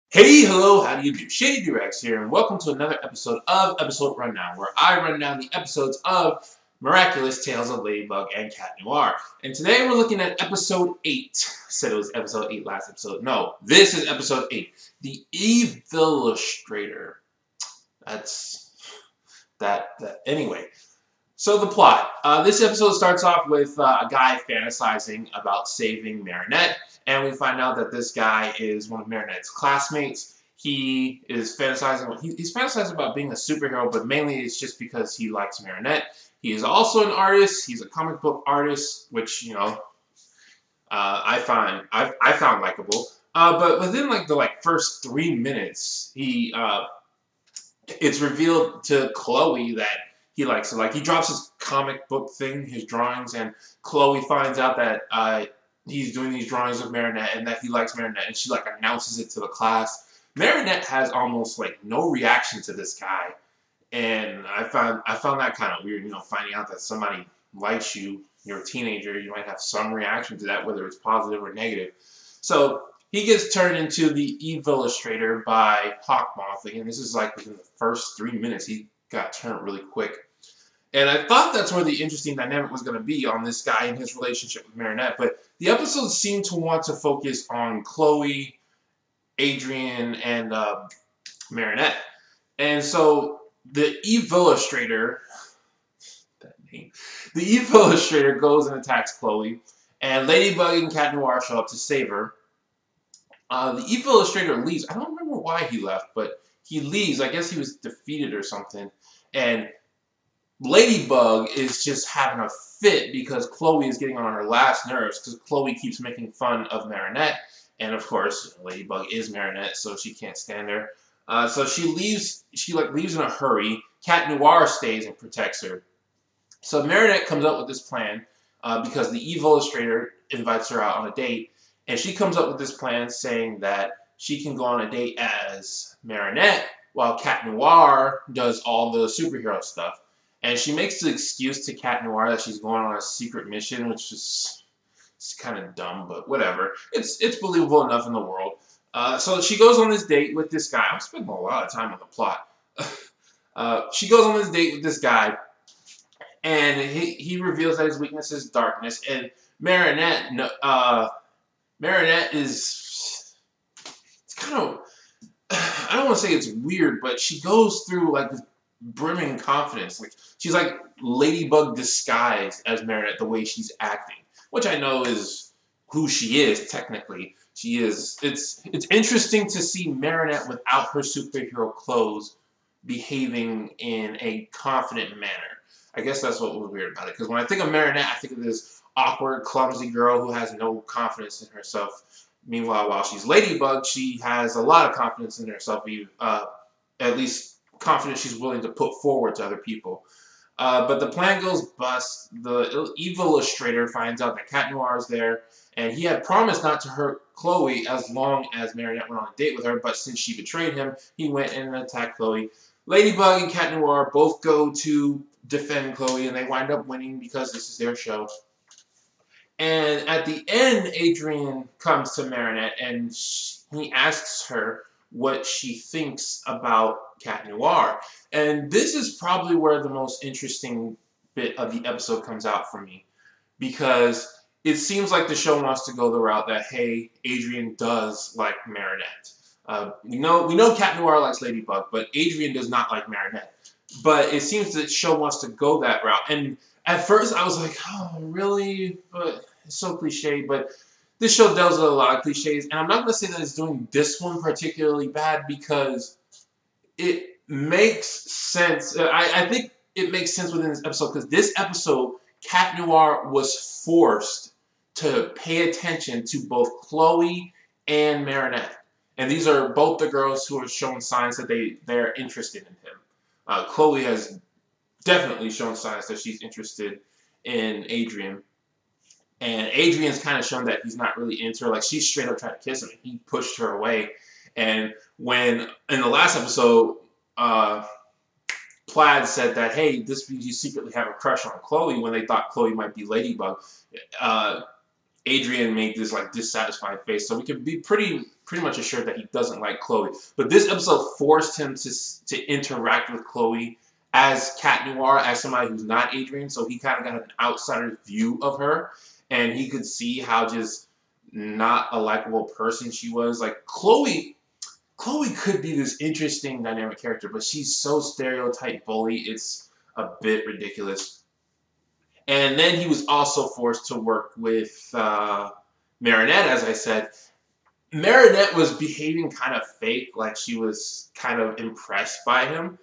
Hey, hello, how do you do? Shady Doorags here, and welcome to another episode of Episode Rundown, where I run down the episodes of Miraculous Tales of Ladybug and Cat Noir. And today we're looking at episode 8. I said it was episode 8 last episode. No, this is episode 8. The Evillustrator. That's anyway. So the plot. This episode starts off with a guy fantasizing about saving Marinette, and we find out that this guy is one of Marinette's classmates. He is fantasizing. He's fantasizing about being a superhero, but mainly it's just because he likes Marinette. He is also an artist. He's a comic book artist, which I found likable. But within the first 3 minutes, it's revealed to Chloe that he likes it. Like, he drops his comic book thing, his drawings, and Chloe finds out that he's doing these drawings of Marinette and that he likes Marinette, and she announces it to the class. Marinette has almost no reaction to this guy, and I found that kind of weird. Finding out that somebody likes you, you're a teenager, you might have some reaction to that, whether it's positive or negative. So he gets turned into the Evillustrator by Hawkmoth. Again, this is within the first 3 minutes. He got turned really quick. And I thought that's where the interesting dynamic was going to be on this guy and his relationship with Marinette. But the episode seemed to want to focus on Chloe, Adrian, and Marinette. And so the Evillustrator, goes and attacks Chloe. And Ladybug and Cat Noir show up to save her. The Evillustrator leaves. I don't remember why he left, but he leaves. I guess he was defeated or something. And Ladybug is just having a fit because Chloe is getting on her last nerves because Chloe keeps making fun of Marinette. And of course, Ladybug is Marinette, so she can't stand her. So she leaves. She leaves in a hurry. Cat Noir stays and protects her. So Marinette comes up with this plan because the Evillustrator invites her out on a date. And she comes up with this plan saying that she can go on a date as Marinette while Cat Noir does all the superhero stuff. And she makes the excuse to Cat Noir that she's going on a secret mission, which is kind of dumb, but whatever. It's believable enough in the world. So she goes on this date with this guy. I'm spending a lot of time on the plot. She goes on this date with this guy, and he reveals that his weakness is darkness. And Marinette is, it's kind of, I don't want to say it's weird, but she goes through this brimming confidence. She's like Ladybug disguised as Marinette the way she's acting, which I know is who she is technically. She is. It's interesting to see Marinette without her superhero clothes behaving in a confident manner. I guess that's what was weird about it. Because when I think of Marinette, I think of this awkward, clumsy girl who has no confidence in herself. Meanwhile, while she's Ladybug, she has a lot of confidence in herself. At least confidence she's willing to put forward to other people. But the plan goes bust. The Evillustrator finds out that Cat Noir is there, and he had promised not to hurt Chloe as long as Marinette went on a date with her, but since she betrayed him, he went and attacked Chloe. Ladybug and Cat Noir both go to defend Chloe, and they wind up winning because this is their show. And at the end, Adrian comes to Marinette, and he asks her what she thinks about Cat Noir. And this is probably where the most interesting bit of the episode comes out for me. Because it seems like the show wants to go the route that, hey, Adrian does like Marinette. We know Cat Noir likes Ladybug, but Adrian does not like Marinette. But it seems that the show wants to go that route. And at first I was like, oh, really? But it's so cliche. But this show deals with a lot of cliches. And I'm not going to say that it's doing this one particularly bad because it makes sense. I think it makes sense within this episode because this episode, Cat Noir was forced to pay attention to both Chloe and Marinette. And these are both the girls who are showing signs that they're interested in him. Chloe has definitely shown signs that she's interested in Adrian. And Adrian's kind of shown that he's not really into her. She's straight up trying to kiss him. And he pushed her away. And when, in the last episode, Plaid said that, hey, this means you secretly have a crush on Chloe when they thought Chloe might be Ladybug. Adrian made this like dissatisfied face, so we can be pretty much assured that he doesn't like Chloe. But this episode forced him to interact with Chloe as Cat Noir, as somebody who's not Adrian, so he kind of got an outsider view of her, and he could see how just not a likable person she was. Like Chloe could be this interesting dynamic character, but she's so stereotype bully, it's a bit ridiculous. And then he was also forced to work with Marinette, as I said. Marinette was behaving kind of fake, like she was kind of impressed by him.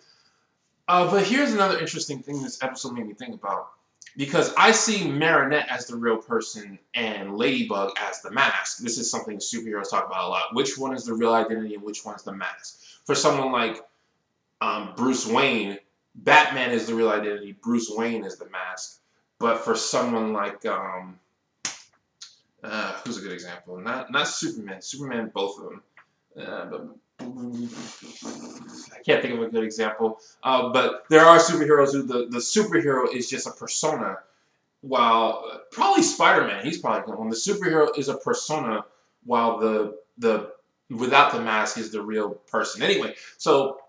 But here's another interesting thing this episode made me think about. Because I see Marinette as the real person and Ladybug as the mask. This is something superheroes talk about a lot. Which one is the real identity and which one's the mask? For someone like Bruce Wayne, Batman is the real identity, Bruce Wayne is the mask. But for someone like, who's a good example? Not Superman. Superman, both of them. But I can't think of a good example. But there are superheroes who the superhero is just a persona. While probably Spider-Man, he's probably the one. The superhero is a persona, while the without the mask is the real person. Anyway, so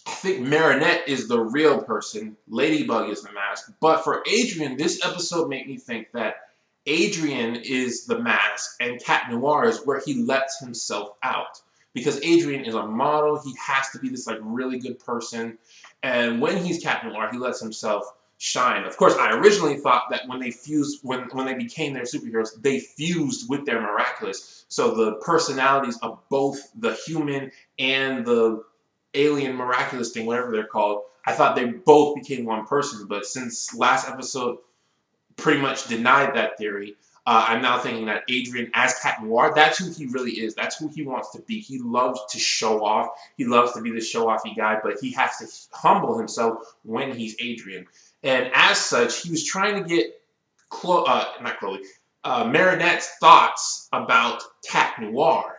I think Marinette is the real person. Ladybug is the mask. But for Adrian, this episode made me think that Adrian is the mask and Cat Noir is where he lets himself out. Because Adrian is a model, he has to be this like really good person. And when he's Cat Noir, he lets himself shine. Of course, I originally thought that when they fused, when they became their superheroes, they fused with their Miraculous. So the personalities of both the human and the alien Miraculous thing, whatever they're called, I thought they both became one person. But since last episode pretty much denied that theory, I'm now thinking that Adrian as Cat Noir, that's who he really is. That's who he wants to be. He loves to show off. He loves to be the show-offy guy, but he has to humble himself when he's Adrian. And as such, he was trying to get Marinette's thoughts about Cat Noir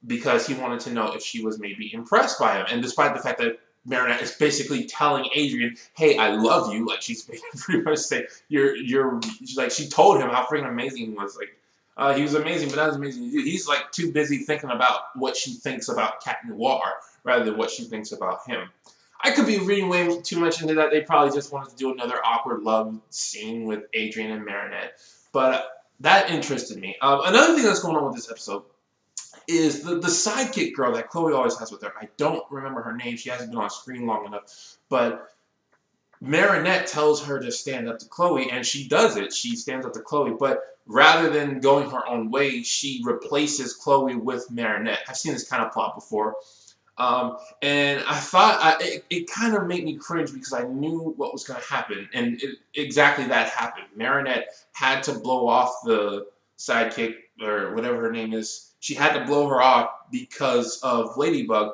because he wanted to know if she was maybe impressed by him. And despite the fact that Marinette is basically telling Adrian, "Hey, I love you." Like she's pretty much saying, she's like she told him how freaking amazing he was. Like he was amazing, but not as amazing as you. He's like too busy thinking about what she thinks about Cat Noir rather than what she thinks about him. I could be reading way too much into that. They probably just wanted to do another awkward love scene with Adrian and Marinette, but that interested me. Another thing that's going on with this episode is the sidekick girl that Chloe always has with her. I don't remember her name. She hasn't been on screen long enough. But Marinette tells her to stand up to Chloe, and she does it. She stands up to Chloe. But rather than going her own way, she replaces Chloe with Marinette. I've seen this kind of plot before. And I thought it kind of made me cringe because I knew what was going to happen. And exactly that happened. Marinette had to blow off the sidekick, or whatever her name is. She had to blow her off because of Ladybug.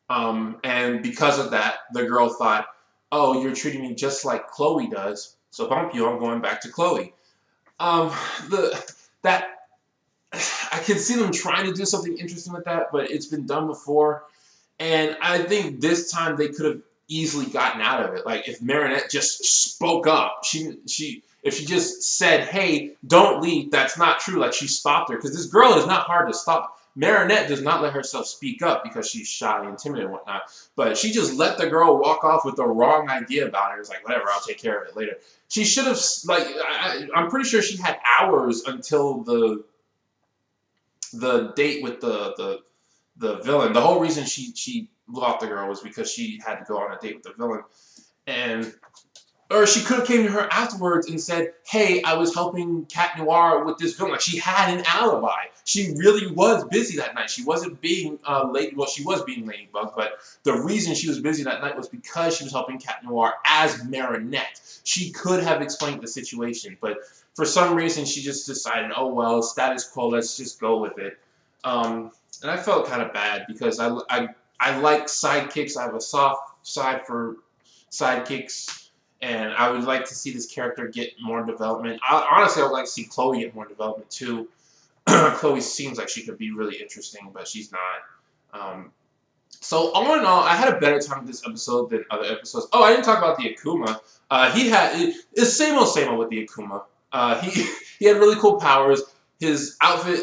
And because of that, the girl thought, "Oh, you're treating me just like Chloe does, so bump you, I'm going back to Chloe." I can see them trying to do something interesting with that, but it's been done before. And I think this time they could have easily gotten out of it. Like if Marinette just spoke up, if she just said, "Hey, don't leave," that's not true. Like she stopped her, because this girl is not hard to stop. Marinette does not let herself speak up because she's shy and timid and whatnot. But she just let the girl walk off with the wrong idea about her. It's like, whatever, I'll take care of it later. She should have, like, I'm pretty sure she had hours until the date with the villain. The whole reason she blew off the girl was because she had to go on a date with the villain. Or she could have came to her afterwards and said, "Hey, I was helping Cat Noir with this villain." Like she had an alibi. She really was busy that night. She wasn't being late. Well, she was being Ladybug, but the reason she was busy that night was because she was helping Cat Noir as Marinette. She could have explained the situation, but for some reason she just decided, "Oh well, status quo. Let's just go with it." And I felt kind of bad because I like sidekicks. I have a soft side for sidekicks. And I would like to see this character get more development. Honestly, I would like to see Chloe get more development too. Chloe seems like she could be really interesting, but she's not. So all in all, I had a better time with this episode than other episodes. Oh, I didn't talk about the Akuma. It's same old with the Akuma. He had really cool powers. His outfit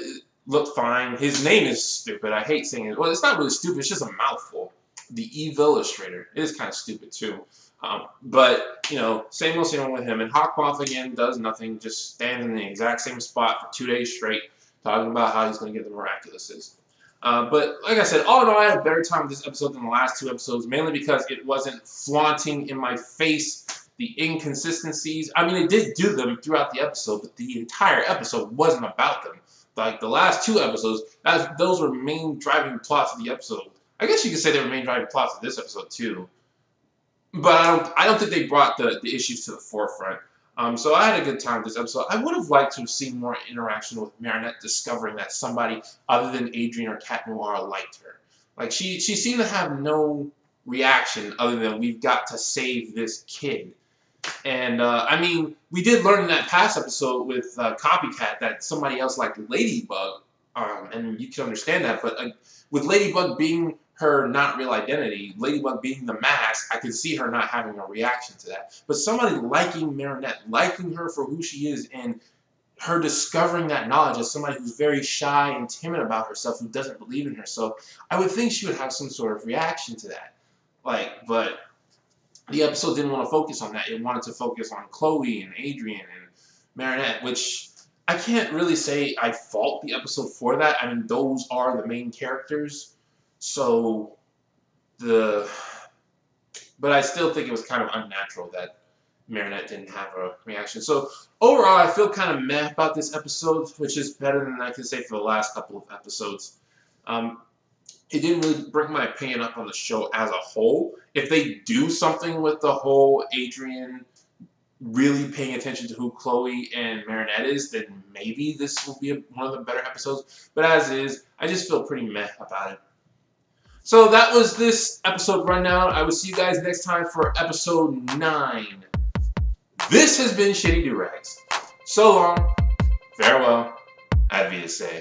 looked fine. His name is stupid. I hate saying it. Well, it's not really stupid. It's just a mouthful. The Evillustrator. It is kind of stupid too. But, you know, same old with him. And Hawkmoth again does nothing, just stands in the exact same spot for 2 days straight, talking about how he's going to get the Miraculouses. But like I said, all in all, I had a better time with this episode than the last 2 episodes, mainly because it wasn't flaunting in my face the inconsistencies. I mean, it did do them throughout the episode, but the entire episode wasn't about them. Like the last 2 episodes, those were main driving plots of the episode. I guess you could say they were main driving plots of this episode too. But I don't think they brought the issues to the forefront. So I had a good time with this episode. I would have liked to have seen more interaction with Marinette discovering that somebody other than Adrian or Cat Noir liked her. Like she seemed to have no reaction other than we've got to save this kid. And I mean, we did learn in that past episode with Copycat that somebody else liked Ladybug, and you can understand that. But with Ladybug being her not real identity, Ladybug being the mask, I could see her not having a reaction to that. But somebody liking Marinette, liking her for who she is, and her discovering that knowledge as somebody who's very shy and timid about herself, who doesn't believe in herself, I would think she would have some sort of reaction to that. But the episode didn't want to focus on that. It wanted to focus on Chloe and Adrian and Marinette, which I can't really say I fault the episode for that. I mean, those are the main characters. So, but I still think it was kind of unnatural that Marinette didn't have a reaction. So, overall, I feel kind of meh about this episode, which is better than I can say for the last couple of episodes. It didn't really bring my opinion up on the show as a whole. If they do something with the whole Adrian really paying attention to who Chloe and Marinette is, then maybe this will be one of the better episodes. But as is, I just feel pretty meh about it. So that was this episode rundown. I will see you guys next time for episode 9. This has been Shady Doorags. So long, farewell, I'd be to say.